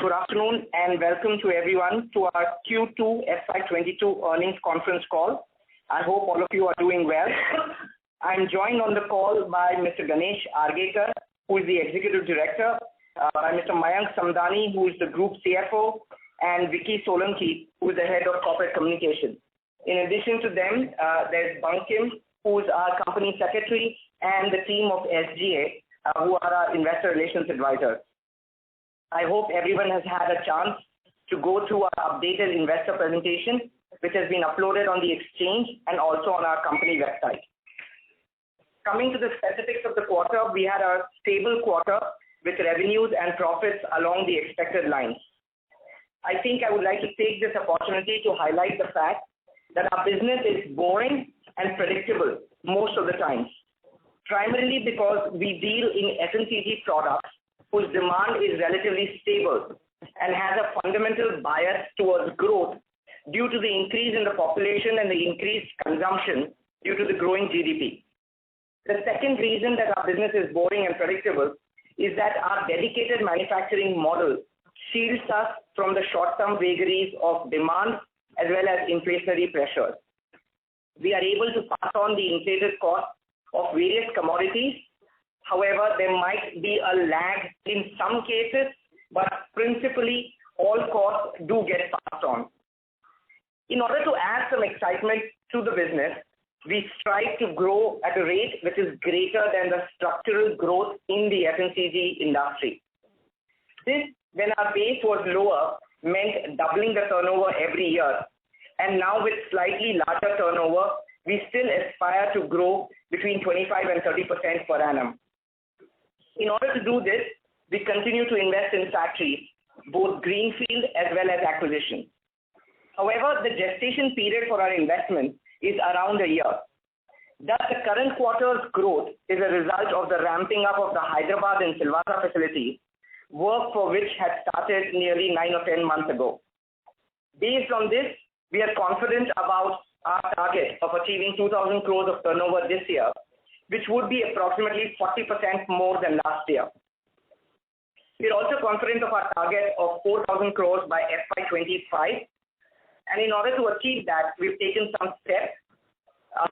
Good afternoon and welcome to everyone to our Q2 FY22 earnings conference call. I hope all of you are doing well. I'm joined on the call by Mr. Ganesh Argekar, who is the Executive Director, by Mr. Mayank Samdani, who is the Group CFO, and Vicky Solanki, who is the Head of Corporate Communications. In addition to them, there's Bankim, who is our Company Secretary, and the team of SGA, who are our Investor Relations Advisors. I hope everyone has had a chance to go through our updated investor presentation, which has been uploaded on the exchange and also on our company website. Coming to the specifics of the quarter, we had a stable quarter with revenues and profits along the expected lines. I think I would like to take this opportunity to highlight the fact that our business is boring and predictable most of the times, primarily because we deal in FMCG products whose demand is relatively stable and has a fundamental bias towards growth due to the increase in the population and the increased consumption due to the growing GDP. The second reason that our business is boring and predictable is that our dedicated manufacturing model shields us from the short-term vagaries of demand as well as inflationary pressures. We are able to pass on the inflated cost of various commodities. However, there might be a lag in some cases, but principally all costs do get passed on. In order to add some excitement to the business, we strive to grow at a rate which is greater than the structural growth in the FMCG industry. This, when our base was lower, meant doubling the turnover every year. And now with slightly larger turnover, we still aspire to grow between 25 and 30% per annum. In order to do this, we continue to invest in factories, both greenfield as well as acquisition. However, the gestation period for our investment is around a year. Thus, the current quarter's growth is a result of the ramping up of the Hyderabad and Silvassa facilities, work for which had started nearly 9 or 10 months ago. Based on this, we are confident about our target of achieving 2,000 crores of turnover this year, which would be approximately 40% more than last year. We are also confident of our target of 4,000 crores by FY25, and in order to achieve that, we've taken some steps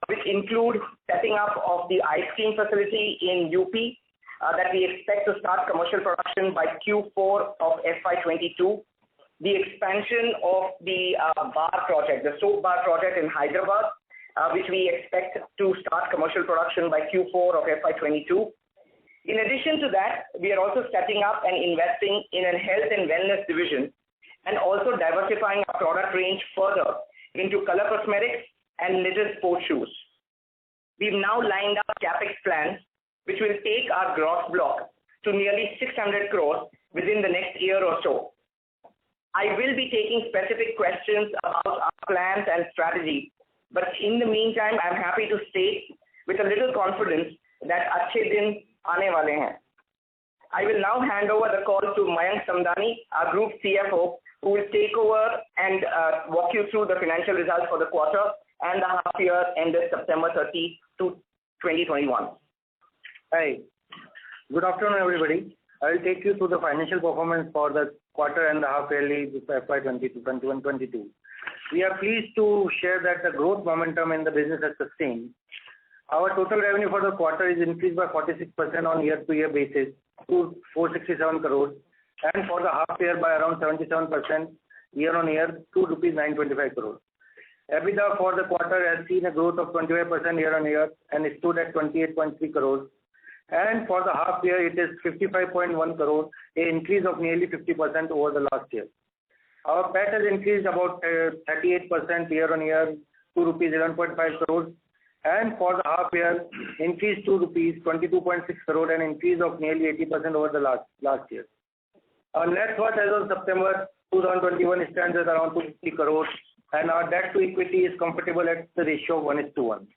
which include setting up of the ice cream facility in UP that we expect to start commercial production by Q4 of FY22, the expansion of the bar project, the soap bar project in Hyderabad, which we expect to start commercial production by Q4 of FY22. In addition to that, we are also setting up and investing in a health and wellness division and also diversifying our product range further into color cosmetics and little sports shoes. We've now lined up CapEx plans which will take our gross block to nearly 600 crores within the next year or so. I will be taking specific questions about our plans and strategy, but in the meantime, I'm happy to state with a little confidence that अच्छे दिन आने वाले हैं. I will now hand over the call to Mayank Samdani, our Group CFO, who will take over and walk you through the financial results for the quarter and the half year ended September 30, 2021. Hi. Good afternoon, everybody. I will take you through the financial performance for the quarter and the half yearly FY22. We are pleased to share that the growth momentum in the business has sustained. Our total revenue for the quarter is increased by 46% on year-to-year basis to 467 crores, and for the half year by around 77% year-on-year to rupees 925 crores. EBITDA for the quarter has seen a growth of 25% year-on-year and it stood at 28.3 crores. And for the half year, it is 55.1 crores, an increase of nearly 50% over the last year. Our PAT has increased about 38% year-on-year to rupees 11.5 crores, and for the half year increased to rupees 22.6 crores, an increase of nearly 80% over the last year. Our net worth as of September 2021 stands at around 250 crores, and our debt to equity is comfortable at the ratio of 1:1.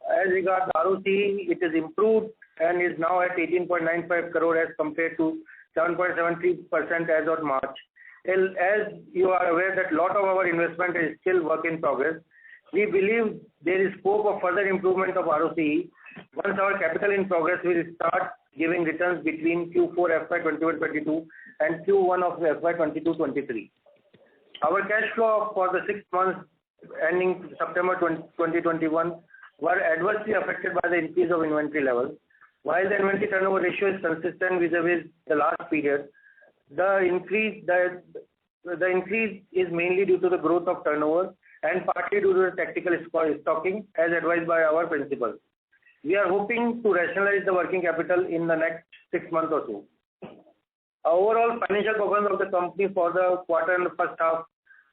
As regards ROC, it is improved and is now at 18.95 crore as compared to 7.73% as of March. As you are aware that a lot of our investment is still work in progress, we believe there is scope of further improvement of ROCE once our capital in progress will start giving returns between Q4 FY 21-22 and Q1 of FY 22-23. Our cash flow for the 6 months ending September 2021 were adversely affected by the increase of inventory levels. While the inventory turnover ratio is consistent vis-a-vis the last period, the increase is mainly due to the growth of turnover and partly due to the tactical stocking as advised by our principal. We are hoping to rationalize the working capital in the next 6 months or so. Overall financial performance of the company for the quarter and the first half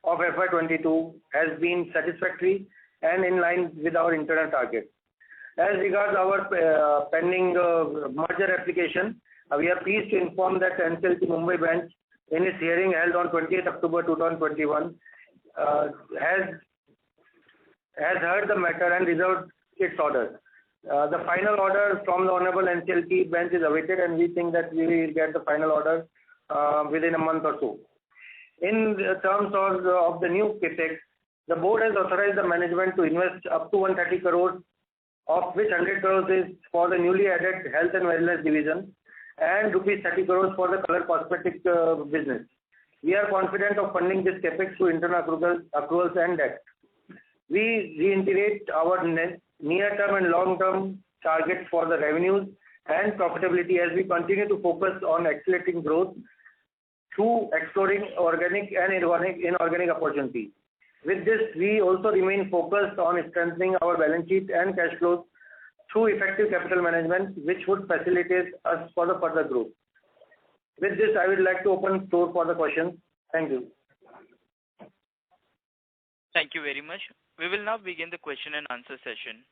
of FY 22 has been satisfactory and in line with our internal targets. As regards our pending merger application, we are pleased to inform that NCLT Mumbai bench in its hearing held on 20th October 2021 has heard the matter and reserved its order. The final order from the Honorable NCLT bench is awaited, and we think that we will get the final order within a month or so. In terms of the new CapEx, the board has authorized the management to invest up to 130 crores, of which 100 crores is for the newly added health and wellness division, and rupees 30 crores for the color cosmetic business. We are confident of funding this CapEx through internal accruals and debt. We reiterate our near-term and long-term targets for the revenues and profitability as we continue to focus on accelerating growth through exploring organic and inorganic opportunities. With this, we also remain focused on strengthening our balance sheet and cash flows through effective capital management, which would facilitate us for the further growth. With this, I would like to open the floor for the questions. Thank you. Thank you very much. We will now begin the question and answer session.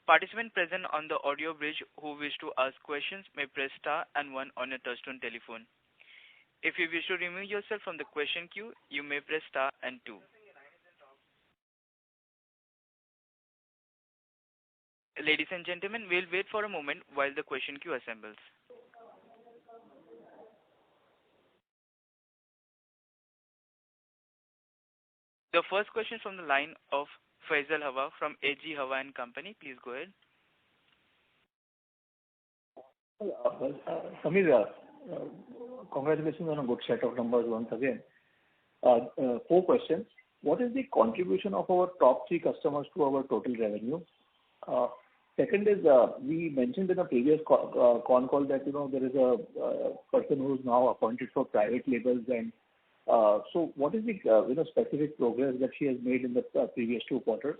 Participants present on the audio bridge who wish to ask questions may press star and 1 on your touchtone telephone. If you wish to remove yourself from the question queue, you may press star and 2. Ladies and gentlemen, we'll wait for a moment while the question queue assembles. The first question from the line of Faisal Hawa from AG Hawa and Company. Please go ahead. Samir, congratulations on a good set of numbers once again. 4 questions. What is the contribution of our top 3 customers to our total revenue? Second is, we mentioned in a previous con call that there is a person who is now appointed for private labels, and so what is the specific progress that she has made in the previous 2 quarters?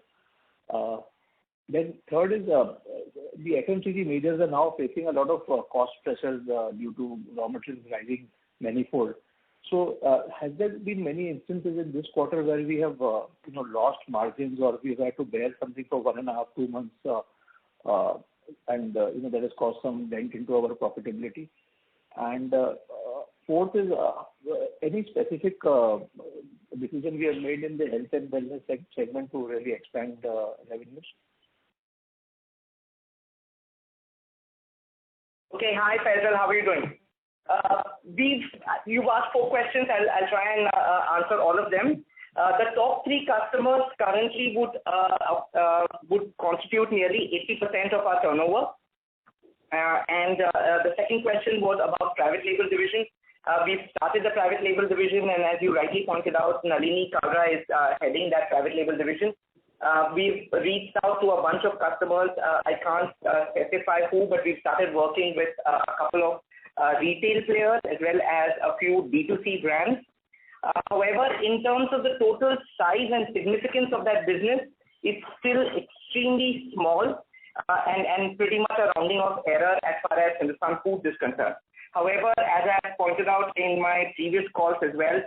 Then third is, the FMCG majors are now facing a lot of cost pressures due to raw materials rising manifold. So has there been many instances in this quarter where we have lost margins, or we've had to bear something for 1.5, 2 months, and that has caused some dent into our profitability? And fourth is, any specific decision we have made in the health and wellness segment to really expand revenues? Okay, hi Faisal, how are you doing? You've asked 4 questions. I'll try and answer all of them. The top 3 customers currently would constitute nearly 80% of our turnover. And the second question was about private label division. We've started the private label division, and as you rightly pointed out, Nalini Kalra is heading that private label division. We've reached out to a bunch of customers. I can't specify who, but we've started working with a couple of retail players as well as a few D2C brands. However, in terms of the total size and significance of that business, it's still extremely small and pretty much a rounding off error as far as Hindustan Foods is concerned. However, as I have pointed out in my previous calls as well,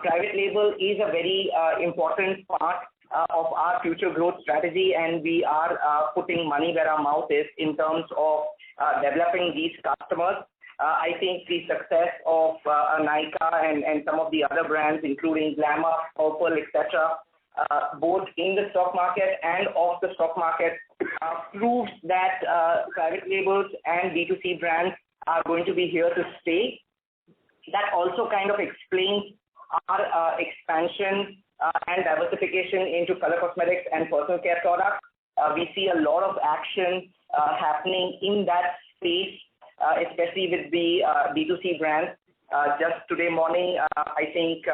private label is a very important part of our future growth strategy, and we are putting money where our mouth is in terms of developing these customers. I think the success of Nykaa and some of the other brands, including Glamour, Purple, etc., both in the stock market and off the stock market, proves that private labels and D2C brands are going to be here to stay. That also kind of explains our expansion and diversification into color cosmetics and personal care products. We see a lot of action happening in that space, especially with the D2C brands. Just today morning, I think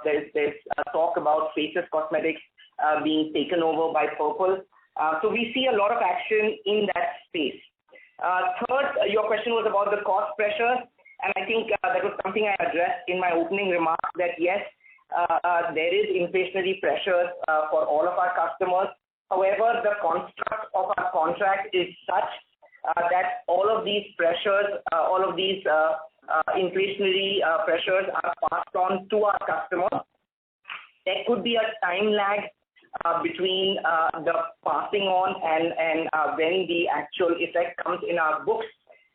there's talk about Faces Cosmetics being taken over by Purple. So we see a lot of action in that space. Third, your question was about the cost pressures, and I think that was something I addressed in my opening remarks, that yes, there is inflationary pressures for all of our customers. However, the construct of our contract is such that all of these pressures, all of these inflationary pressures are passed on to our customers. There could be a time lag between the passing on and when the actual effect comes in our books.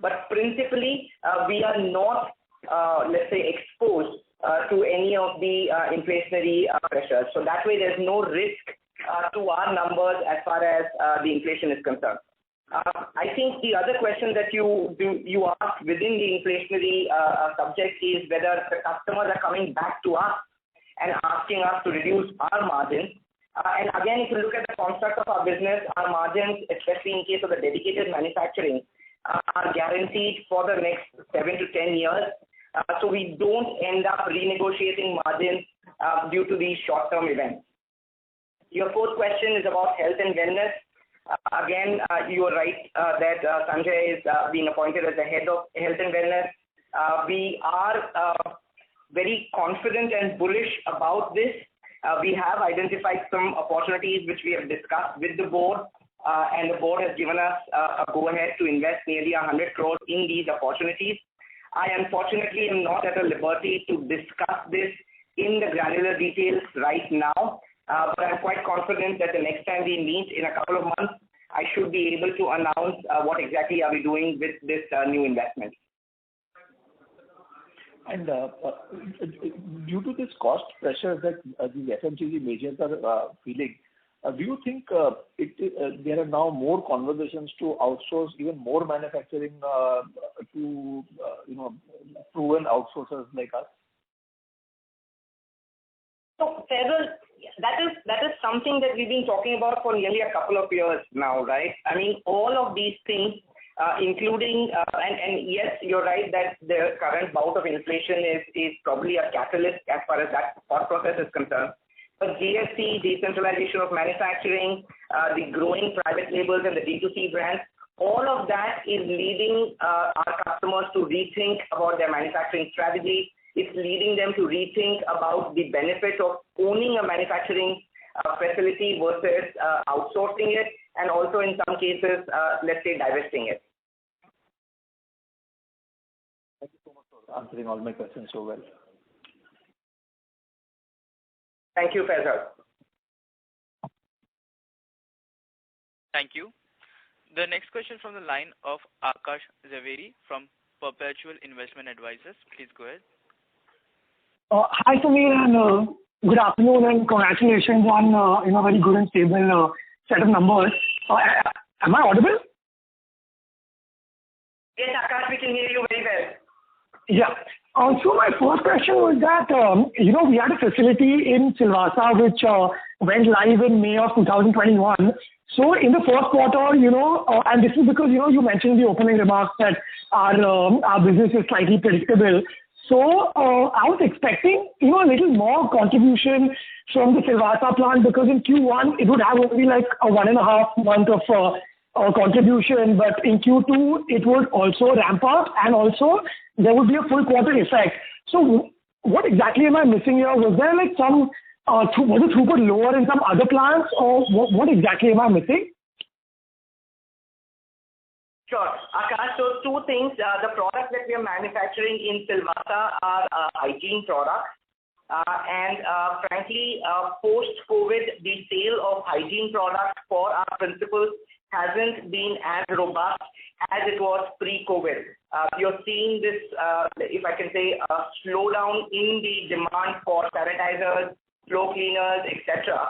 But principally, we are not, let's say, exposed to any of the inflationary pressures. So that way, there's no risk to our numbers as far as the inflation is concerned. I think the other question that you asked within the inflationary subject is whether the customers are coming back to us and asking us to reduce our margins. And again, if you look at the construct of our business, our margins, especially in case of the dedicated manufacturing, are guaranteed for the next 7 to 10 years. So we don't end up renegotiating margins due to these short-term events. Your fourth question is about health and wellness. Again, you are right that Sanjay is being appointed as the head of health and wellness. We are very confident and bullish about this. We have identified some opportunities which we have discussed with the board, and the board has given us a go-ahead to invest nearly 100 crores in these opportunities. I unfortunately am not at a liberty to discuss this in the granular details right now, but I'm quite confident that the next time we meet in a couple of months, I should be able to announce what exactly are we doing with this new investment. And due to this cost pressure that the FMCG majors are feeling, do you think there are now more conversations to outsource even more manufacturing to proven outsourcers like us? So, Faisal, that is something that we've been talking about for nearly a couple of years now, right? I mean, all of these things, including, and yes, you're right that the current bout of inflation is probably a catalyst as far as that thought process is concerned. But GST, decentralization of manufacturing, the growing private labels and the D2C brands, all of that is leading our customers to rethink about their manufacturing strategy. It's leading them to rethink about the benefit of owning a manufacturing facility versus outsourcing it, and also in some cases, let's say, divesting it. Thank you so much for answering all my questions so well. Thank you, Faisal. Thank you. The next question from the line of Akash Zaveri from Perpetual Investment Advisors. Please go ahead. Hi, Sameer, and good afternoon, and congratulations on very good and stable set of numbers. Am I audible? Yes, Akash, we can hear you very well. Yeah. So my first question was that, we had a facility in Silvassa which went live in May of 2021. So in the first quarter, and this is because, you mentioned in the opening remarks that our business is slightly predictable. So I was expecting, a little more contribution from the Silvassa plant, because in Q1, it would have only like a 1.5 month of contribution, but in Q2, it would also ramp up, and also there would be a full quarter effect. So what exactly am I missing here? Was there like some, was the throughput lower in some other plants, or what exactly am I missing? Sure. Akash, so two things. The products that we are manufacturing in Silvassa are hygiene products. And frankly, post-COVID, the sale of hygiene products for our principals hasn't been as robust as it was pre-COVID. You're seeing this, if I can say, slowdown in the demand for sanitizers, floor cleaners, etc.,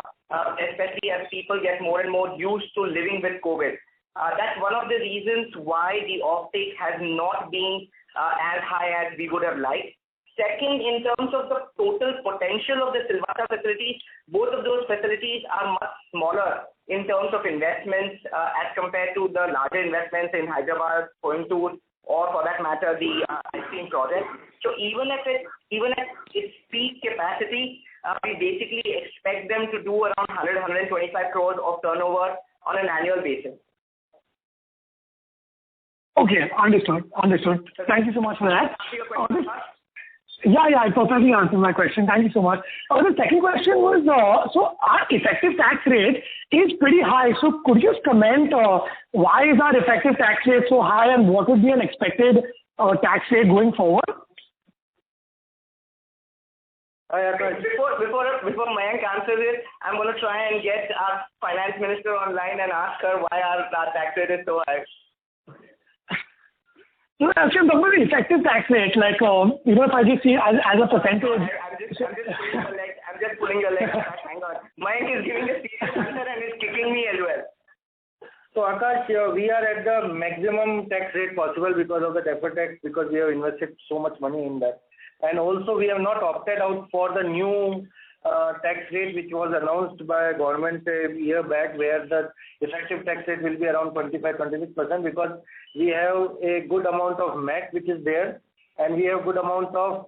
especially as people get more and more used to living with COVID. That's one of the reasons why the offtake has not been as high as we would have liked. Second, in terms of the total potential of the Silvassa facilities, both of those facilities are much smaller in terms of investments as compared to the larger investments in Hyderabad, Coimbatore, or for that matter, the ice cream project. So even at its peak capacity, we basically expect them to do around 125 crores of turnover on an annual basis. Okay, understood. Thank you so much for that. Yeah, it perfectly answered my question. Thank you so much. The second question was, so our effective tax rate is pretty high. So could you just comment why is our effective tax rate so high, and what would be an expected tax rate going forward? Before Mayank answers it, I'm going to try and get our finance minister online and ask her why our tax rate is so high. No, actually, I'm talking about the effective tax rate, like, if I just see as a percentage. I'm just pulling your leg back. Hang on. Mayank is giving a serious answer and is kicking me as well. So Akash, we are at the maximum tax rate possible because of the deferred tax, because we have invested so much money in that. And also we have not opted out for the new tax rate which was announced by government a year back, where the effective tax rate will be around 25-26%, because we have a good amount of MAT which is there, and we have good amount of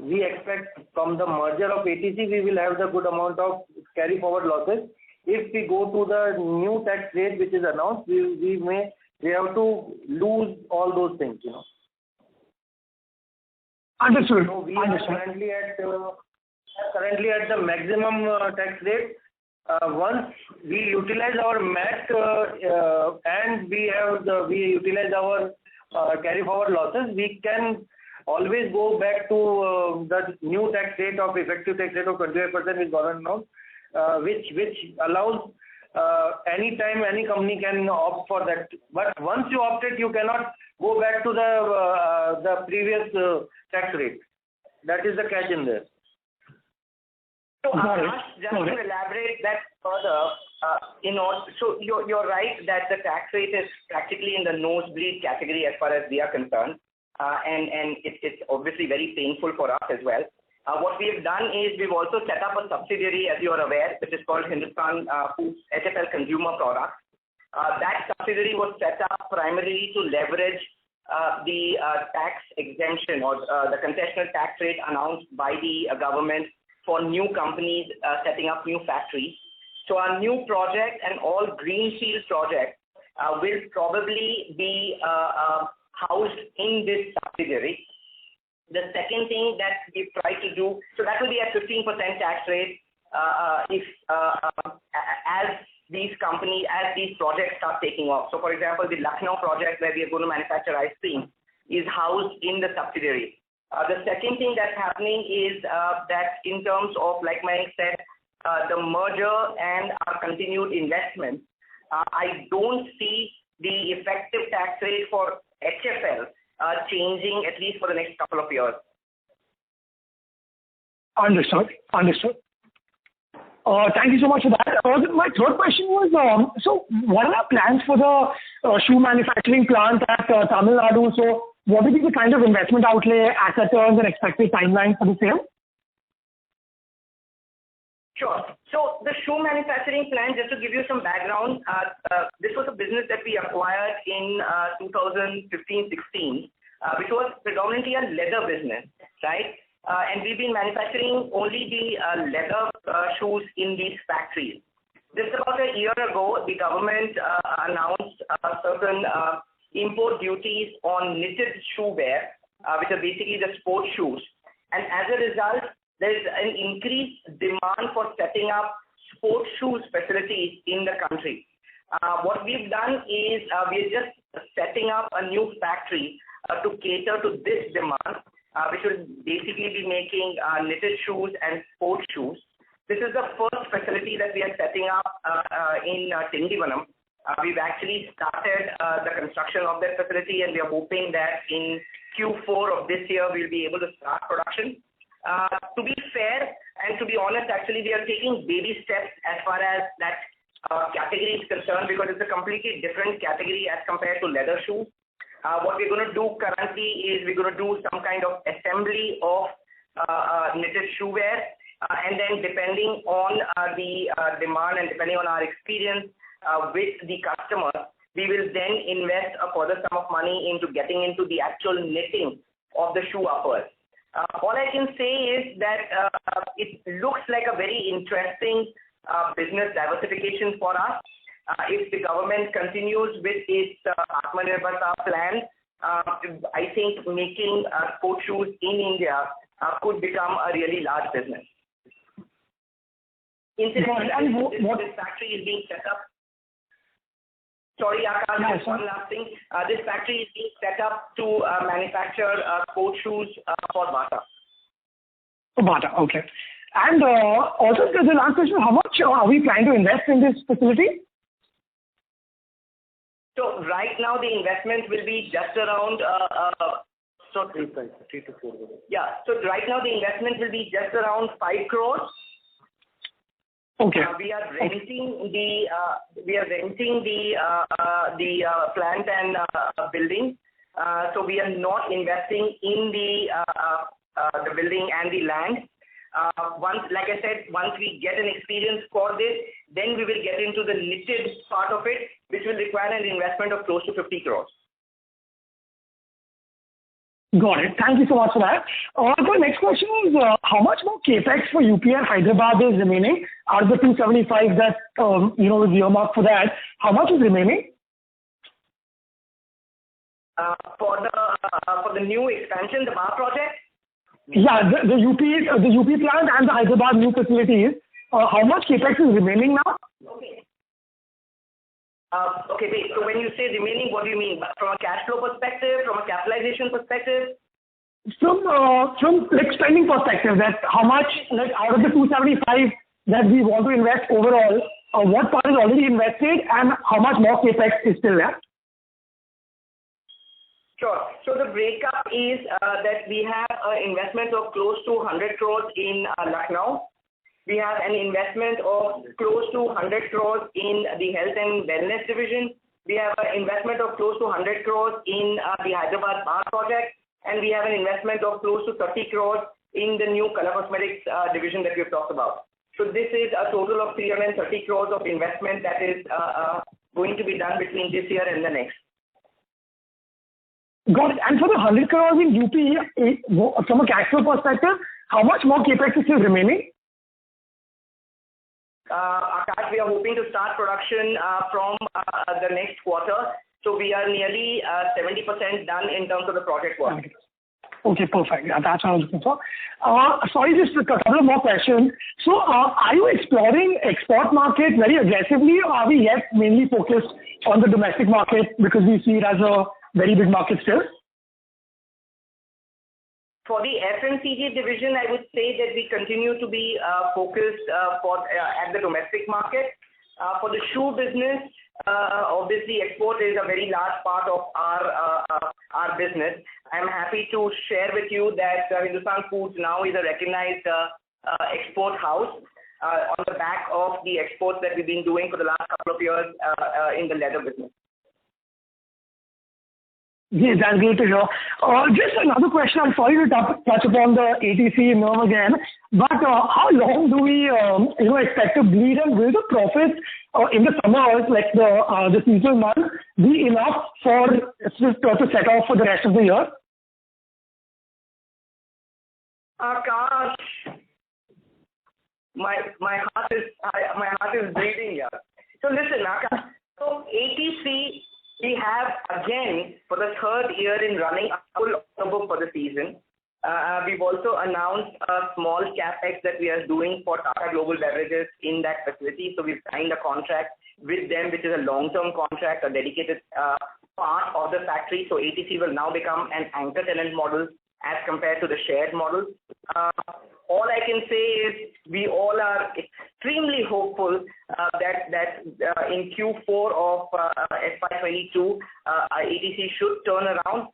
we expect from the merger of ATC we will have the good amount of carry forward losses. If we go to the new tax rate which is announced, we have to lose all those things, Understood. So we are currently at the maximum tax rate. Once we utilize our MAT and we utilize our carry forward losses, we can always go back to the new tax rate of effective tax rate of 25% which government announced, which allows any time any company can opt for that. But once you opt it, you cannot go back to the previous tax rate. That is the catch in there. So just to elaborate that further, so you're right that the tax rate is practically in the nosebleed category as far as we are concerned, and it's obviously very painful for us as well. What we've done is we've also set up a subsidiary, as you are aware, which is called Hindustan Foods HFL Consumer Products. That subsidiary was set up primarily to leverage the tax exemption or the concessional tax rate announced by the government for new companies setting up new factories. So our new project and all greenfield projects will probably be housed in this subsidiary. The second thing that we've tried to do, so that will be at 15% tax rate as these projects start taking off. So for example, the Lucknow project where we are going to manufacture ice cream is housed in the subsidiary. The second thing that's happening is that in terms of, like Mayank said, the merger and our continued investment, I don't see the effective tax rate for HFL changing at least for the next couple of years. Understood. Thank you so much for that. My third question was, so what are our plans for the shoe manufacturing plant at Tamil Nadu? So what will be the kind of investment outlay, asset turns, and expected timeline for the same? Sure. So the shoe manufacturing plant, just to give you some background, this was a business that we acquired in 2015-16, which was predominantly a leather business, right? And we've been manufacturing only the leather shoes in these factories. Just about a year ago, the government announced certain import duties on knitted shoe wear, which are basically the sports shoes. And as a result, there is an increased demand for setting up sports shoes facilities in the country. What we've done is we're just setting up a new factory to cater to this demand, which will basically be making knitted shoes and sports shoes. This is the first facility that we are setting up in Tindivanam. We've actually started the construction of that facility, and we are hoping that in Q4 of this year we'll be able to start production. To be fair and to be honest, actually we are taking baby steps as far as that category is concerned, because it's a completely different category as compared to leather shoes. What we're going to do currently is we're going to do some kind of assembly of knitted shoe wear, and then depending on the demand and depending on our experience with the customer, we will then invest a further sum of money into getting into the actual knitting of the shoe uppers. All I can say is that it looks like a very interesting business diversification for us. If the government continues with its Atmanirbharta plan, I think making sport shoes in India could become a really large business. Incidentally, this factory is being set up. Sorry, Akash, one last thing. This factory is being set up to manufacture sport shoes for Bata. For Bata, okay. And also, the last question, how much are we planning to invest in this facility? So right now the investment will be just around 3 to 4 crores. Yeah. So right now the investment will be just around 5 crores. Okay. We are renting the plant and building. So we are not investing in the building and the land. Like I said, once we get an experience for this, then we will get into the knitted part of it, which will require an investment of close to 50 crores. Got it. Thank you so much for that. The next question is, how much more capex for UP and Hyderabad is remaining? Out of the 275 that was earmarked for that, how much is remaining? For the new expansion, the bar project. Yeah, the UP plant and the Hyderabad new facilities. How much capex is remaining now? Okay. Okay, wait. So when you say remaining, what do you mean? From a cash flow perspective, from a capitalization perspective? From like spending perspective, that how much like out of the 275 that we want to invest overall, what part is already invested and how much more capex is still left? Sure. So the breakup is that we have an investment of close to 100 crores in Lucknow. We have an investment of close to 100 crores in the health and wellness division. We have an investment of close to 100 crores in the Hyderabad bar project. And we have an investment of close to 30 crores in the new color cosmetics division that we've talked about. So this is a total of 330 crores of investment that is going to be done between this year and the next. Got it. And for the 100 crores in UP, from a cash flow perspective, how much more capex is still remaining? Akash, we are hoping to start production from the next quarter. So we are nearly 70% done in terms of the project work. Okay, perfect. Yeah, that's what I was looking for. Sorry, just a couple of more questions. So are you exploring export market very aggressively, or are we yet mainly focused on the domestic market because we see it as a very big market still? For the FMCG division, I would say that we continue to be focused at the domestic market. For the shoe business, obviously export is a very large part of our business. I'm happy to share with you that Hindustan Foods now is a recognized export house on the back of the exports that we've been doing for the last couple of years in the leather business. Yes, that's great to hear. Just another question. I'm sorry to touch upon the ATC nerve again, but how long do we expect to bleed, and will the profits in the summers, like the seasonal months, be enough for to set off for the rest of the year? Akash, my heart is bleeding here. So listen, Akash. So ATC. We have, again, for the third year in running, a full order book for the season. We've also announced a small capex that we are doing for Tata Global Beverages in that facility. So we've signed a contract with them, which is a long-term contract, a dedicated part of the factory. So ATC will now become an anchor tenant model as compared to the shared model. All I can say is we all are extremely hopeful that in Q4 of FY22, ATC should turn around.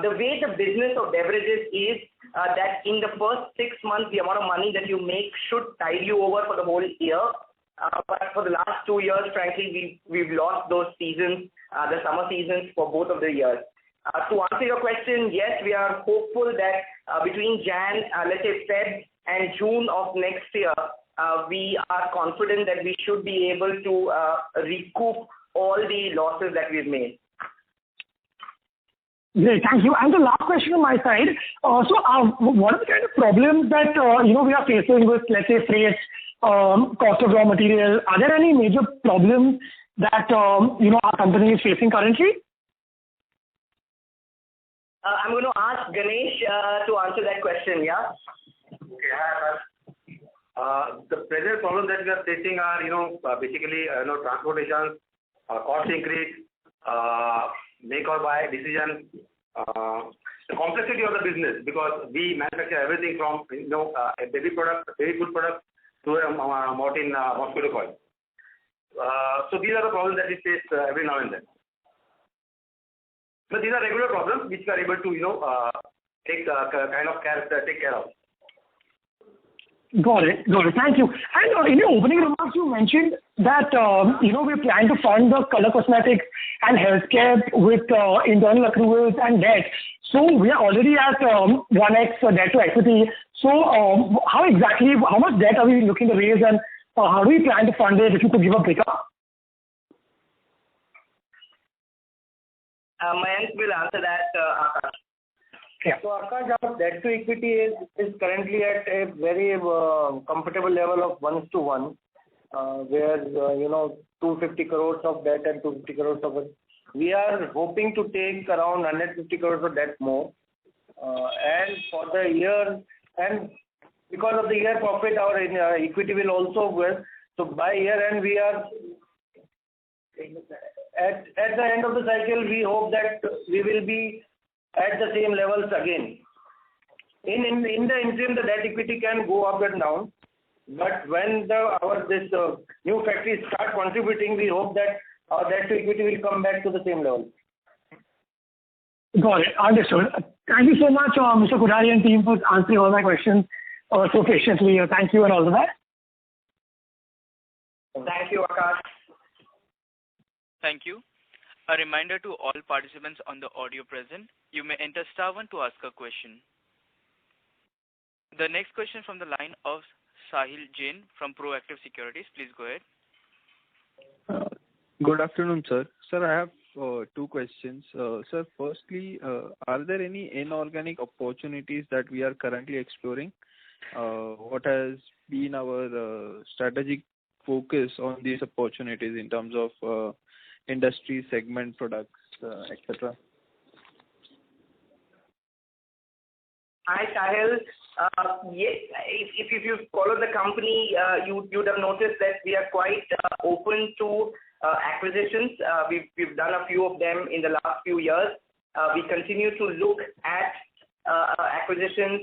The way the business of beverages is that in the first 6 months, the amount of money that you make should tide you over for the whole year. But for the last 2 years, frankly, we've lost those seasons, the summer seasons for both of the years. To answer your question, yes, we are hopeful that between let's say Feb and June of next year, we are confident that we should be able to recoup all the losses that we've made. Great, thank you. And the last question on my side. What are the kind of problems that we are facing with, let's say, freight, cost of raw material? Are there any major problems that our company is facing currently? I'm going to ask Ganesh to answer that question. Yeah. Okay. The present problems that we are facing are, basically, transportation, cost increase, make or buy decision, the complexity of the business, because we manufacture everything from a baby food product to a mosquito coil. So these are the problems that we face every now and then. But these are regular problems which we are able to take care of. Got it. Thank you. And in your opening remarks, you mentioned that we're planning to fund the color cosmetics and healthcare with internal accruals and debt. So we are already at 1x debt to equity. So how much debt are we looking to raise, and how do we plan to fund it? If you could give a breakup. Mayank will answer that, Akash. Yeah. So Akash, our debt to equity is currently at a very comfortable level of 1:1, where 250 crores of debt and 250 crores of. We are hoping to take around 150 crores of debt more, and for the year, and because of the year profit, our equity will also grow. So by year end, we are at the end of the cycle. We hope that we will be at the same levels again. In the interim, the debt equity can go up and down, but when this new factories start contributing, we hope that our debt to equity will come back to the same level. Got it. Understood. Thank you so much, Mr. Kothari and team, for answering all my questions so patiently. Thank you and all the best. Thank you, Akash. Thank you. A reminder to all participants on the audio present, you may enter *1 to ask a question. The next question from the line of Sahil Jain from Proactive Securities. Please go ahead. Good afternoon, sir. Sir, I have 2 questions. Sir, firstly, are there any inorganic opportunities that we are currently exploring? What has been our strategic focus on these opportunities in terms of industry segment, products, etc.? Hi, Sahil. Yes, if you follow the company, you'd have noticed that we are quite open to acquisitions. We've done a few of them in the last few years. We continue to look at acquisitions,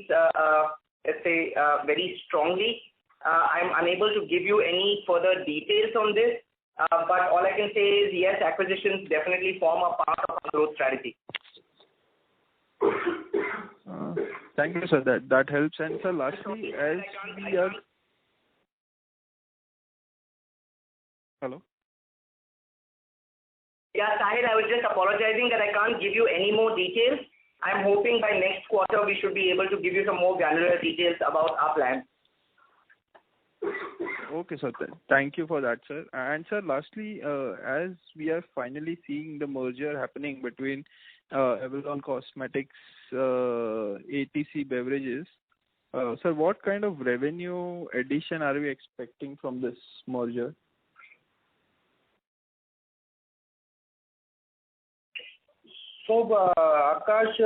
let's say, very strongly. I'm unable to give you any further details on this, but all I can say is yes, acquisitions definitely form a part of our growth strategy. Thank you, sir. That helps. And sir, lastly, as we are... Hello? Yeah, Sahil, I was just apologizing that I can't give you any more details. I'm hoping by next quarter we should be able to give you some more granular details about our plans. Okay, sir. Thank you for that, sir. And sir, lastly, as we are finally seeing the merger happening between Avalon Cosmetics, ATC Beverages, sir, what kind of revenue addition are we expecting from this merger? So, Akash,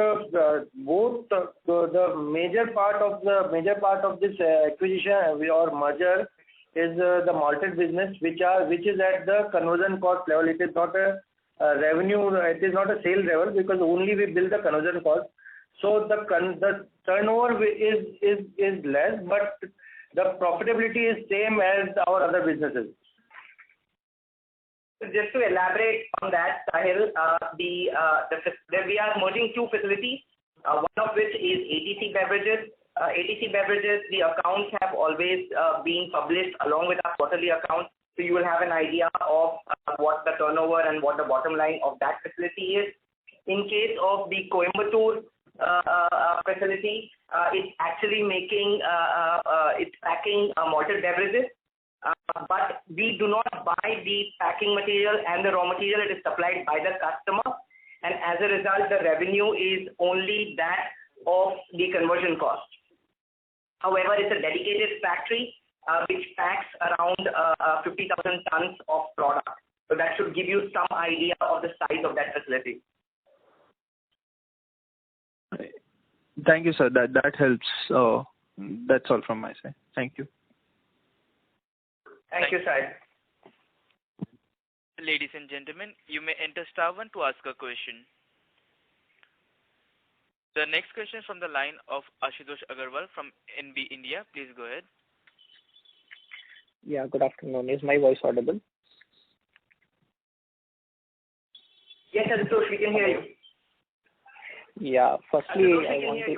both the major part of this acquisition or merger is the malted business, which is at the conversion cost level. It is not a revenue. It is not a sale level because only we bill the conversion cost. So the turnover is less, but the profitability is same as our other businesses. Just to elaborate on that, Sahil, we are merging 2 facilities, one of which is ATC Beverages. ATC Beverages, the accounts have always been published along with our quarterly accounts, so you will have an idea of what the turnover and what the bottom line of that facility is. In case of the Coimbatore facility, it's actually making, it's packing malted beverages. But we do not buy the packing material and the raw material. It is supplied by the customer, and as a result, the revenue is only that of the conversion cost. However, it's a dedicated factory which packs around 50,000 tons of product. So that should give you some idea of the size of that facility. Thank you, sir. That helps. That's all from my side. Thank you. Thank you, Sai. Ladies and gentlemen, you may enter star one to ask a question. The next question is from the line of Ashutosh Agarwal from NB India. Please go ahead. Yeah, good afternoon. Is my voice audible? Yes, Ashutosh, we can hear you. Yeah, firstly, Ashutosh, I want to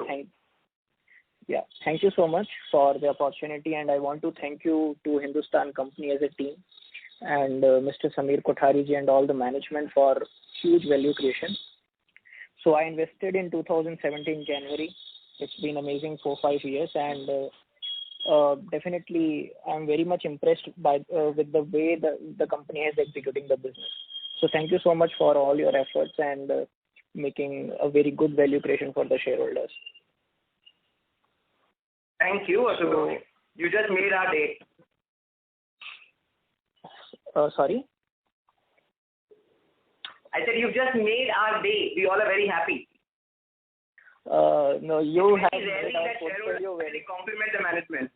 thank you so much for the opportunity, and I want to thank you to Hindustan Company as a team and Mr. Samir Kothari ji and all the management for huge value creation. So I invested in 2017 January. It's been amazing 4-5 years, and definitely I'm very much impressed by with the way the company is executing the business. So thank you so much for all your efforts and making a very good value creation for the shareholders. Thank you, Ashutosh. You just made our day. Sorry? I said you just made our day. We all are very happy. No, you have Rarely made our that portfolio shareholders very. compliment the management.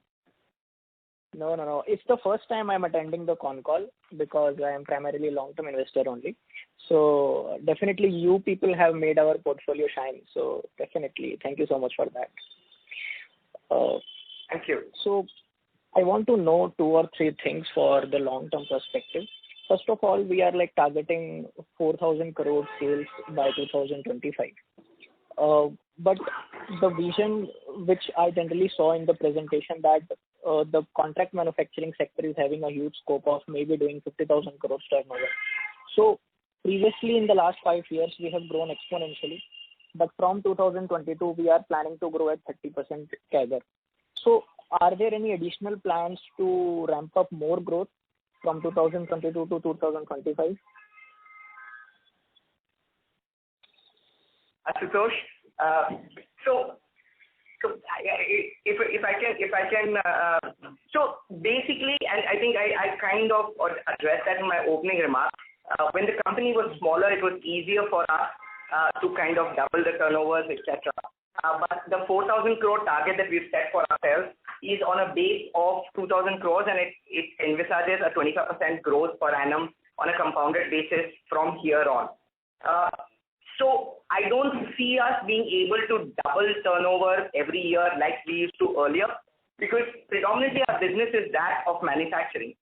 No. It's the first time I'm attending the con call because I am primarily long-term investor only. So definitely you people have made our portfolio shine. So definitely, thank you so much for that. Thank you. So I want to know 2 or 3 things for the long-term perspective. First of all, we are like targeting 4,000 crore sales by 2025. But the vision which I generally saw in the presentation that the contract manufacturing sector is having a huge scope of maybe doing 50,000 crore turnover. So previously in the last 5 years, we have grown exponentially. But from 2022, we are planning to grow at 30% CAGR. So are there any additional plans to ramp up more growth from 2022 to 2025? Ashutosh, if I can, so basically, and I think I kind of addressed that in my opening remarks. When the company was smaller, it was easier for us to kind of double the turnovers, etc. But the 4,000 crore target that we've set for ourselves is on a base of 2,000 crores, and it envisages a 25% growth per annum on a compounded basis from here on. So I don't see us being able to double turnover every year like we used to earlier, because predominantly our business is that of manufacturing.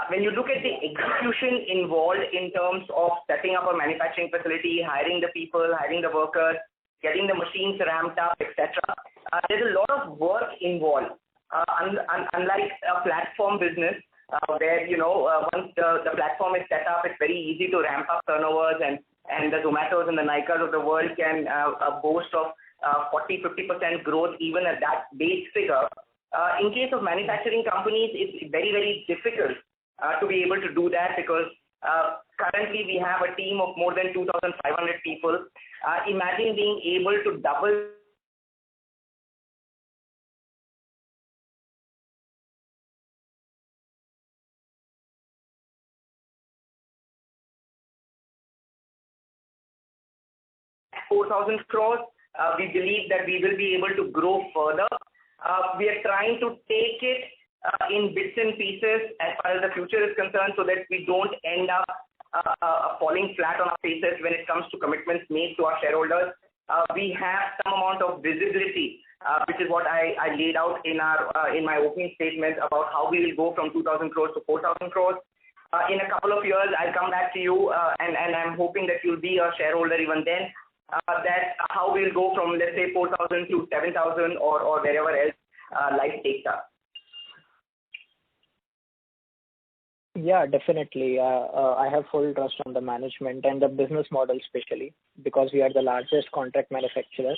When you look at the execution involved in terms of setting up a manufacturing facility, hiring the people, hiring the workers, getting the machines ramped up, etc., there's a lot of work involved. Unlike a platform business, where once the platform is set up, it's very easy to ramp up turnovers, and the Zomatos and the Nykas of the world can boast of 40-50% growth even at that base figure. In case of manufacturing companies, it's very, very difficult to be able to do that, because currently we have a team of more than 2,500 people. Imagine being able to double $4,000 crores. We believe that we will be able to grow further. We are trying to take it in bits and pieces as far as the future is concerned, so that we don't end up falling flat on our faces when it comes to commitments made to our shareholders. We have some amount of visibility, which is what I laid out in my opening statement about how we will go from 2,000 crores to 4,000 crores. In a couple of years, I'll come back to you, and I'm hoping that you'll be a shareholder even then. That how we'll go from, let's say, 4,000 to 7,000 or wherever else life takes us. Yeah, definitely. I have full trust on the management and the business model especially because we are the largest contract manufacturer,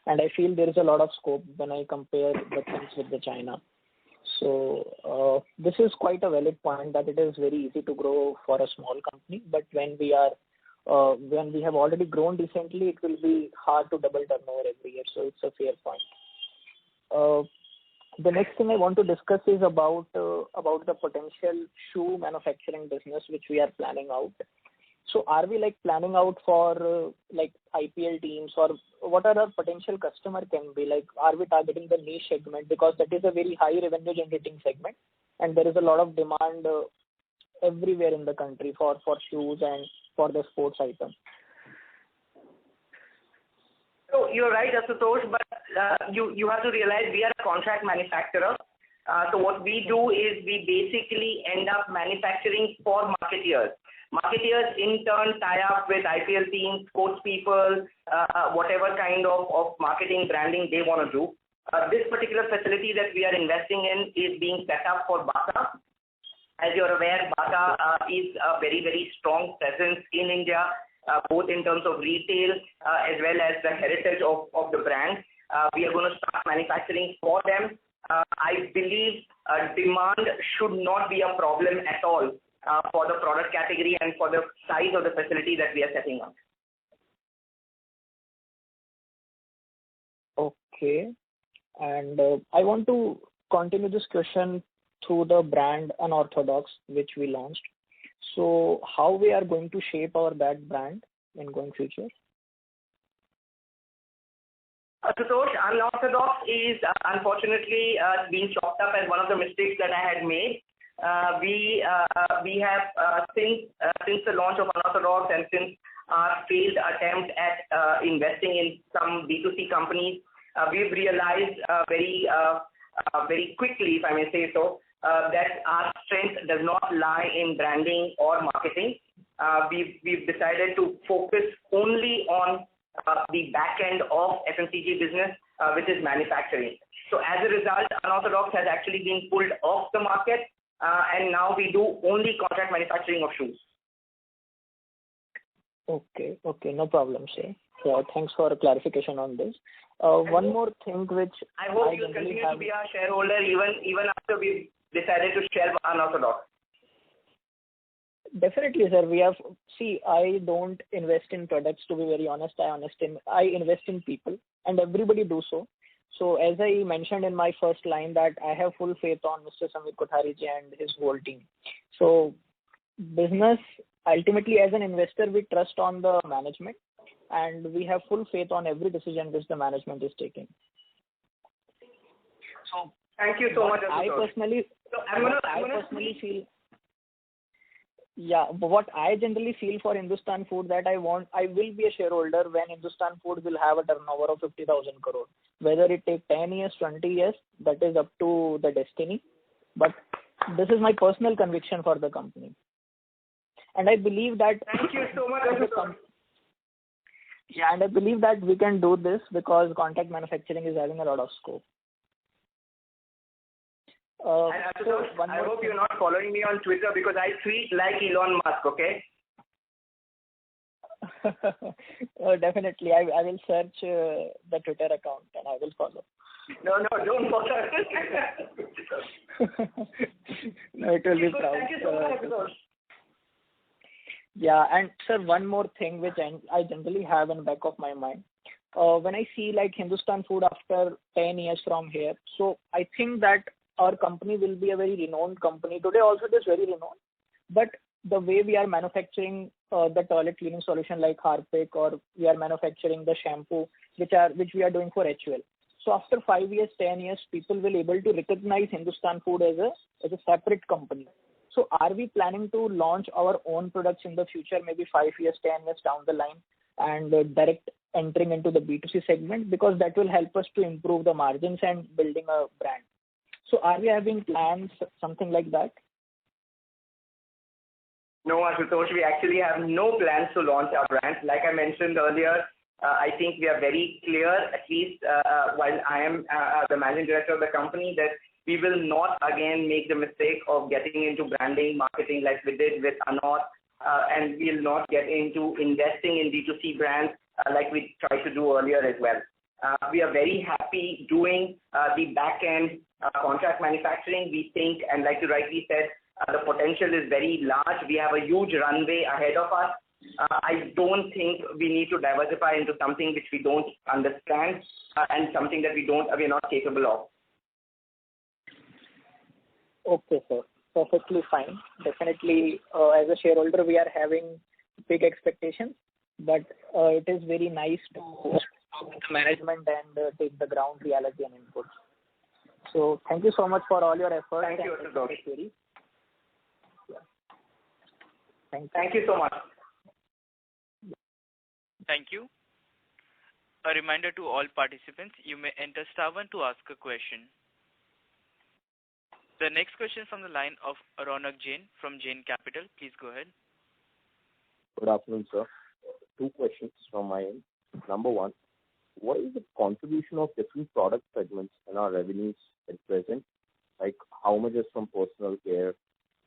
and I feel there is a lot of scope when I compare the things with the China. So this is quite a valid point that it is very easy to grow for a small company, but when we have already grown decently, it will be hard to double turnover every year. So it's a fair point. The next thing I want to discuss is about the potential shoe manufacturing business which we are planning out. So are we like planning out for like IPL teams, or what are our potential customer can be? Like, are we targeting the niche segment because that is a very high revenue generating segment and there is a lot of demand everywhere in the country for shoes and for the sports items? So you're right, Asutosh, but you have to realize we are a contract manufacturer. So what we do is we basically end up manufacturing for marketeers. Marketeers in turn tie up with IPL teams, sports people, whatever kind of marketing branding they want to do. This particular facility that we are investing in is being set up for Bata. As you're aware, Bata is a very, very strong presence in India, both in terms of retail as well as the heritage of the brand. We are going to start manufacturing for them. I believe demand should not be a problem at all for the product category and for the size of the facility that we are setting up. Okay. And I want to continue this question through the brand Unorthodox, which we launched. So how we are going to shape our that brand in going future? Asutosh, Unorthodox is unfortunately being chopped up as one of the mistakes that I had made. We have since the launch of Unorthodox and since our failed attempt at investing in some B2C companies, we've realized very quickly, if I may say so, that our strength does not lie in branding or marketing. We've decided to focus only on the back end of FMCG business, which is manufacturing. So as a result, Unorthodox has actually been pulled off the market, and now we do only contract manufacturing of shoes. Okay, no problem, sir. So thanks for clarification on this. One more thing which I hope you continue to be our shareholder even after we've decided to shelve Unorthodox. Definitely, sir. I don't invest in products, to be very honest. I invest in people, and everybody do so. So as I mentioned in my first line that I have full faith on Mr. Samir Kothari ji and his whole team. So business, ultimately as an investor, we trust on the management and we have full faith on every decision which the management is taking. So thank you so much. I personally feel. Yeah, but what I generally feel for Hindustan Food that I will be a shareholder when Hindustan Food will have a turnover of 50,000 crore. Whether it take 10 years, 20 years, that is up to the destiny. But this is my personal conviction for the company. And I believe that. Thank you so much. Yeah, and I believe that we can do this because contract manufacturing is having a lot of scope. I hope you're not following me on Twitter because I tweet like Elon Musk, okay? Definitely. I will search the Twitter account and I will follow. No, don't bother. No, it will be proud. Thank you so much. Yeah, and sir, one more thing which I generally have in the back of my mind. When I see like Hindustan Food after 10 years from here, so I think that our company will be a very renowned company. Today also it is very renowned. But the way we are manufacturing the toilet cleaning solution like Harpic, or we are manufacturing the shampoo which we are doing for HUL. So after 5 years, 10 years, people will able to recognize Hindustan Food as a separate company. So are we planning to launch our own products in the future, maybe 5 years, 10 years down the line, and direct entering into the B2C segment, because that will help us to improve the margins and building a brand. So are we having plans, something like that? No, Ashutosh, we actually have no plans to launch our brand. Like I mentioned earlier, I think we are very clear, at least while I am the managing director of the company, that we will not again make the mistake of getting into branding, marketing like we did with Anor, and we will not get into investing in D2C brands like we tried to do earlier as well. We are very happy doing the back-end contract manufacturing. We think, and like you rightly said, the potential is very large. We have a huge runway ahead of us. I don't think we need to diversify into something which we don't understand and something that we're not capable of. Okay, sir. Perfectly fine. Definitely, as a shareholder, we are having big expectations, but it is very nice to talk with the management and take the ground reality and input. So thank you so much for all your efforts. Thank you, Ashutosh. Thank you so much. Thank you. A reminder to all participants, you may enter star 1 to ask a question. The next question from the line of Ronak Jain from Jain Capital. Please go ahead. Good afternoon, sir. 2 questions from my end. Number 1, what is the contribution of different product segments in our revenues at present? Like how much is from personal care,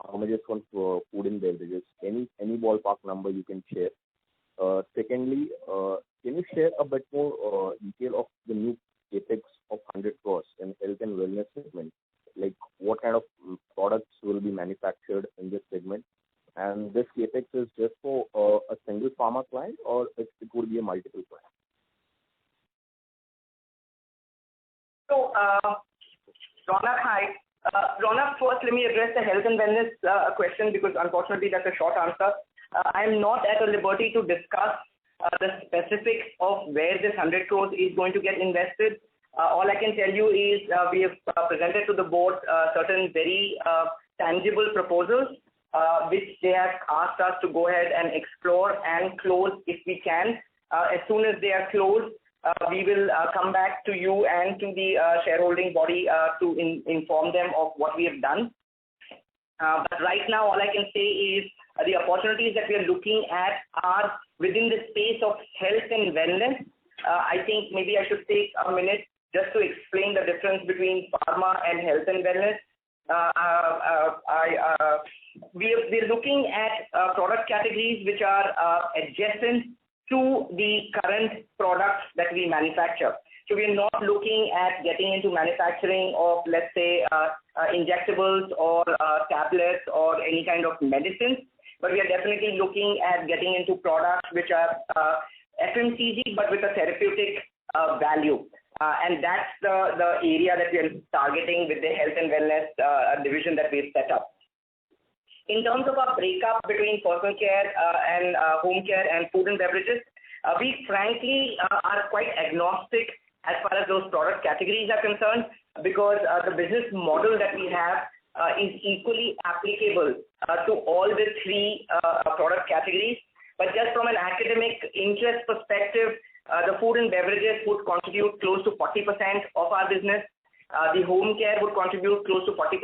how much is from food and beverages? Any ballpark number you can share. Secondly, can you share a bit more detail of the new capex of 100 crores in health and wellness segment? Like what kind of products will be manufactured in this segment? And this capex is just for a single pharma client, or it would be a multiple client? So, Ronak, hi. Ronak, first let me address the health and wellness question, because unfortunately that's a short answer. I am not at a liberty to discuss the specifics of where this 100 crores is going to get invested. All I can tell you is we have presented to the board certain very tangible proposals which they have asked us to go ahead and explore and close if we can. As soon as they are closed, we will come back to you and to the shareholding body to inform them of what we have done. But right now, all I can say is the opportunities that we are looking at are within the space of health and wellness. I think maybe I should take a minute just to explain the difference between pharma and health and wellness. We're looking at product categories which are adjacent to the current products that we manufacture. So we're not looking at getting into manufacturing of, let's say, injectables or tablets or any kind of medicines, but we are definitely looking at getting into products which are FMCG but with a therapeutic value. And that's the area that we are targeting with the health and wellness division that we've set up. In terms of our breakup between personal care and home care and food and beverages, we frankly are quite agnostic as far as those product categories are concerned, because the business model that we have is equally applicable to all the 3 product categories. But just from an academic interest perspective, the food and beverages would contribute close to 40% of our business. The home care would contribute close to 40%,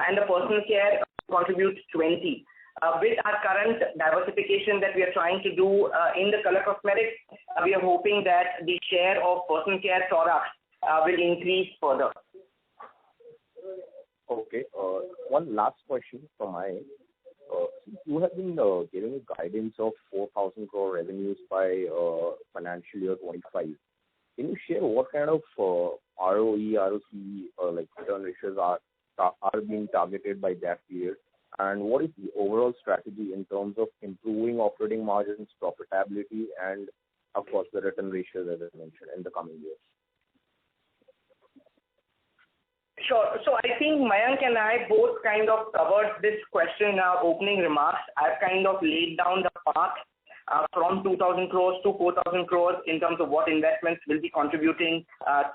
and the personal care contributes 20%. With our current diversification that we are trying to do in the color cosmetics, we are hoping that the share of personal care products will increase further. Okay. One last question from my end. You have been giving a guidance of 4,000 crore revenues by financial year 25. Can you share what kind of ROE, ROCE, like return ratios are being targeted by that period? And what is the overall strategy in terms of improving operating margins, profitability, and of course the return ratios as I mentioned in the coming years? Sure. So I think Mayank and I both kind of covered this question in our opening remarks. I've kind of laid down the path from 2,000 crores to 4,000 crores in terms of what investments will be contributing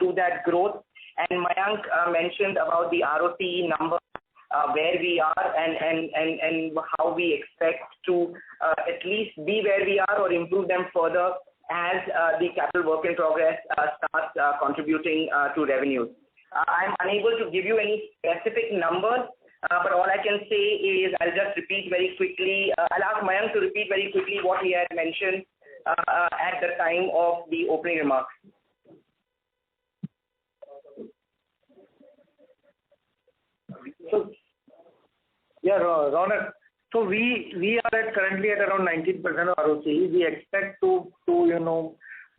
to that growth. And Mayank mentioned about the ROCE number, where we are and how we expect to at least be where we are or improve them further as the capital work in progress starts contributing to revenues. I'm unable to give you any specific numbers, but all I can say is I'll just repeat very quickly. I'll ask Mayank to repeat very quickly what he had mentioned, at the time of the opening remarks. So, yeah, Ronak. So we are currently at around 19% of ROC. We expect to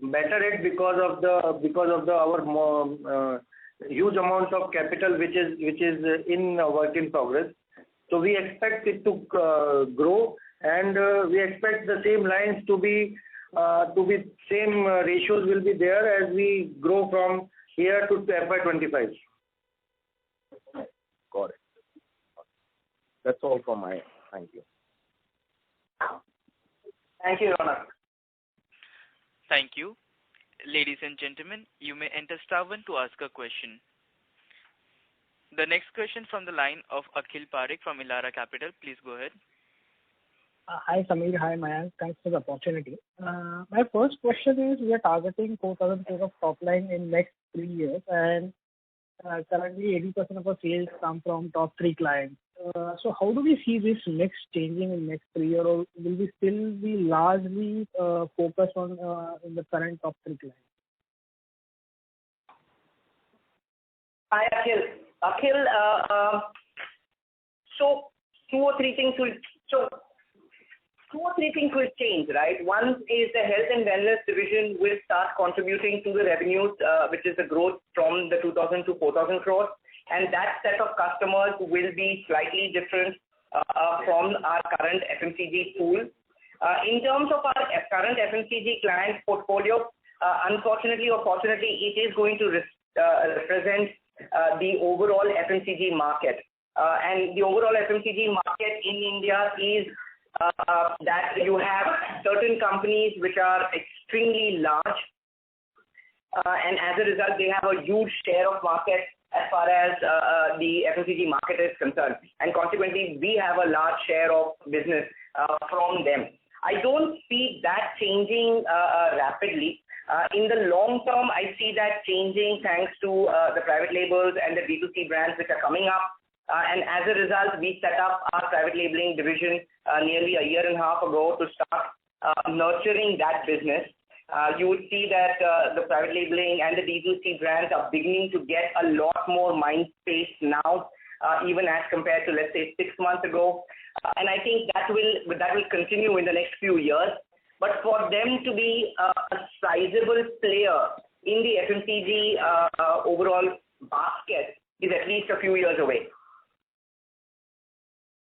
better it because of our huge amount of capital which is in work in progress. So we expect it to grow, and we expect the same lines to be same ratios will be there as we grow from here to FY25. Got it. That's all from my end. Thank you. Thank you, Ronak. Thank you. Ladies and gentlemen, you may enter star one to ask a question. The next question from the line of Akhil Parekh from Elara Capital. Please go ahead. Hi Samir, hi Mayank. Thanks for the opportunity. My first question is, we are targeting 4,000 crore of top line in next 3 years, and currently 80% of our sales come from top 3 clients. So how do we see this mix changing in next 3 years, or will we still be largely focused on in the current top 3 clients? Hi, Akhil. Akhil, so two or three things will change, right? One is the health and wellness division will start contributing to the revenues, which is the growth from the 2,000 to 4,000 crores. And that set of customers will be slightly different from our current FMCG pool. In terms of our current FMCG client portfolio, unfortunately or fortunately, it is going to represent the overall FMCG market. And the overall FMCG market in India is that you have certain companies which are extremely large, and as a result, they have a huge share of market as far as the FMCG market is concerned, and consequently, we have a large share of business from them. I don't see that changing rapidly. In the long term, I see that changing thanks to the private labels and the D2C brands which are coming up. And as a result, we set up our private labeling division nearly a year and a half ago to start nurturing that business. You would see that the private labeling and the D2C brands are beginning to get a lot more mind space now, even as compared to, let's say, 6 months ago. And I think that will continue in the next few years. But for them to be a sizable player in the FMCG overall basket is at least a few years away.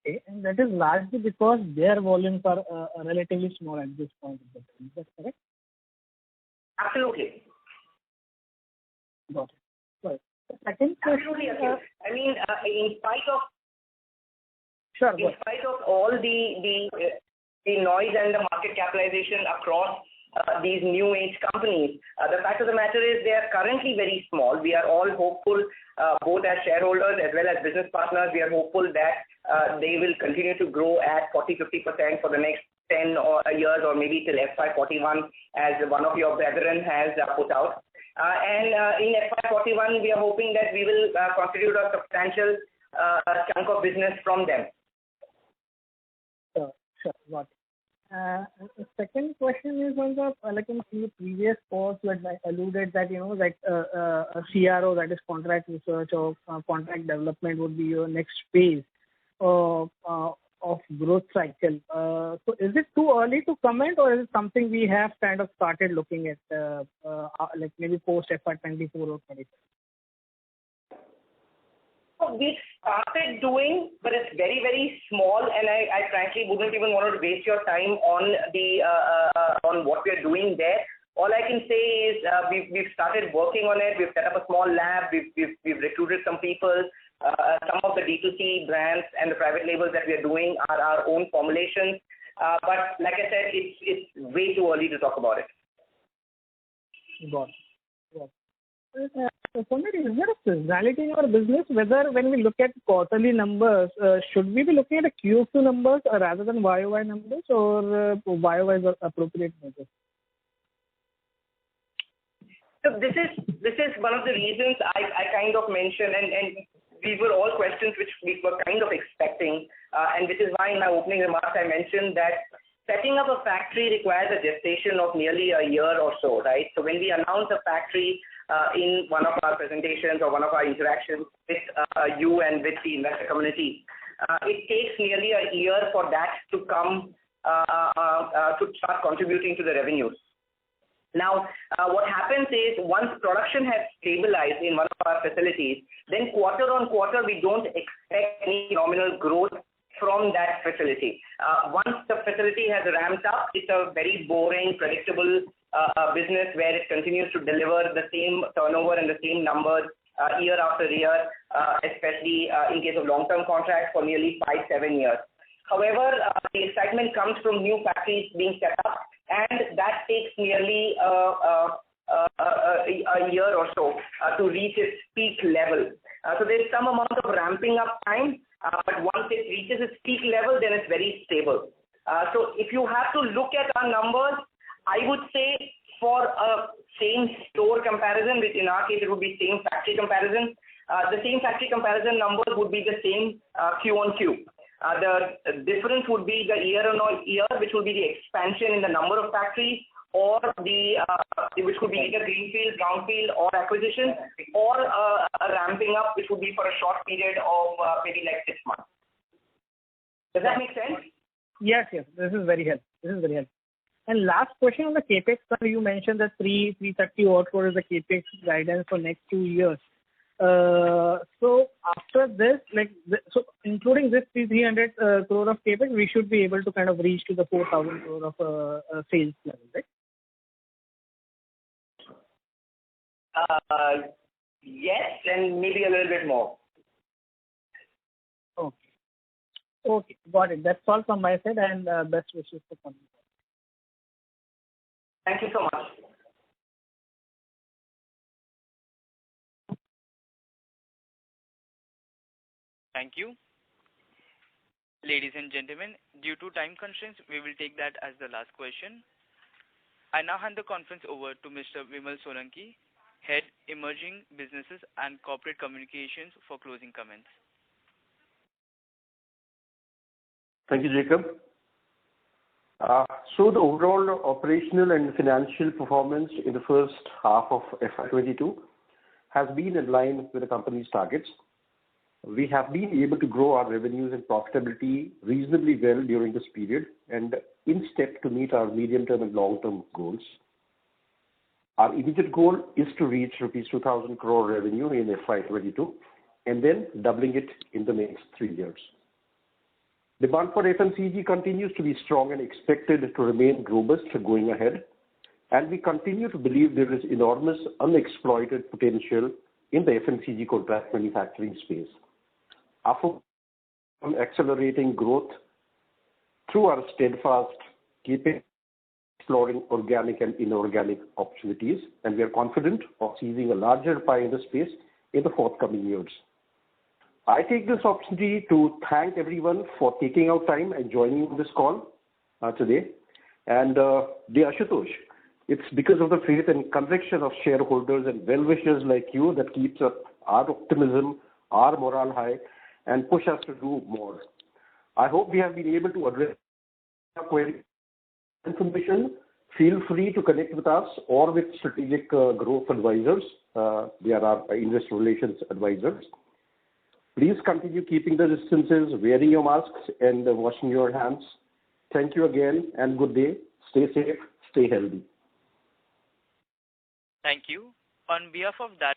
Okay, and that is largely because their volumes are relatively small at this point of the time. Is that correct? Absolutely. Got it. Right. The second question. Absolutely. I mean, in spite of all the noise and the market capitalization across these new age companies, the fact of the matter is they are currently very small. We are all hopeful, both as shareholders as well as business partners, we are hopeful that they will continue to grow at 40-50% for the next 10 years, or maybe till FY41, as one of your brethren has put out. And in FY41, we are hoping that we will contribute a substantial chunk of business from them. Sure, got it. The second question is on the, like in the previous course, like I alluded that, a CRO, that is contract research or contract development, would be your next phase of growth cycle. So is it too early to comment, or is it something we have kind of started looking at, like maybe post FY24 or 25? We started doing, but it's very, very small, and I frankly wouldn't even want to waste your time on on what we're doing there. All I can say is we've started working on it. We've set up a small lab. We've recruited some people. Some of the D2C brands and the private labels that we are doing are our own formulations. But like I said, it's way too early to talk about it. Got it. Somebody, is there a seasonality in our business, whether when we look at quarterly numbers, should we be looking at the QOQ numbers rather than YOY numbers, or YOY is appropriate measure? So this is one of the reasons I kind of mentioned, and these were all questions which we were kind of expecting, and which is why in my opening remarks I mentioned that setting up a factory requires a gestation of nearly a year or so, right? So when we announce a factory in one of our presentations or one of our interactions with you and with the investor community, it takes nearly a year for that to come to start contributing to the revenues. Now, what happens is once production has stabilized in one of our facilities, then quarter on quarter we don't expect any nominal growth from that facility. Once the facility has ramped up, it's a very boring, predictable business where it continues to deliver the same turnover and the same numbers year after year, especially in case of long-term contracts for nearly 5-7 years. However, the excitement comes from new factories being set up, and that takes nearly a year or so to reach its peak level. So there's some amount of ramping up time, but once it reaches its peak level, then it's very stable. So if you have to look at our numbers, I would say for a same store comparison, which in our case it would be same factory comparison, the same factory comparison numbers would be the same Q on Q. The difference would be the year on year, which would be the expansion in the number of factories, or the which could be either greenfield, brownfield, or acquisition, or a ramping up, which would be for a short period of maybe like 6 months. Does that make sense? Yes. This is very helpful. And last question on the capex, sir, you mentioned that 330 odd crore is the capex guidance for next 2 years. So after this, so including this 300 crore of capex, we should be able to kind of reach to the 4,000 crore of sales level, right? Yes, and maybe a little bit more. Okay, got it. That's all from my side, and best wishes for coming. Thank you so much. Thank you. Ladies and gentlemen, due to time constraints, we will take that as the last question. I now hand the conference over to Mr. Vimal Solanki, Head Emerging Businesses and Corporate Communications, for closing comments. Thank you, Jacob. So the overall operational and financial performance in the first half of FY22 has been in line with the company's targets. We have been able to grow our revenues and profitability reasonably well during this period and in step to meet our medium-term and long-term goals. Our immediate goal is to reach rupees 2,000 crore revenue in FY22 and then doubling it in the next 3 years. Demand for FMCG continues to be strong and expected to remain robust going ahead, and we continue to believe there is enormous unexploited potential in the FMCG contract manufacturing space. Our focus on accelerating growth through our steadfast keeping exploring organic and inorganic opportunities, and we are confident of seizing a larger pie in the space in the forthcoming years. I take this opportunity to thank everyone for taking out time and joining this call today. And dear Ashutosh, it's because of the faith and conviction of shareholders and well-wishers like you that keeps up our optimism, our morale high, and push us to do more. I hope we have been able to address your query information. Feel free to connect with us or with strategic growth advisors. They are our investor relations advisors. Please continue keeping the distances, wearing your masks, and washing your hands. Thank you again, and good day. Stay safe, stay healthy. Thank you. On behalf of Dalmia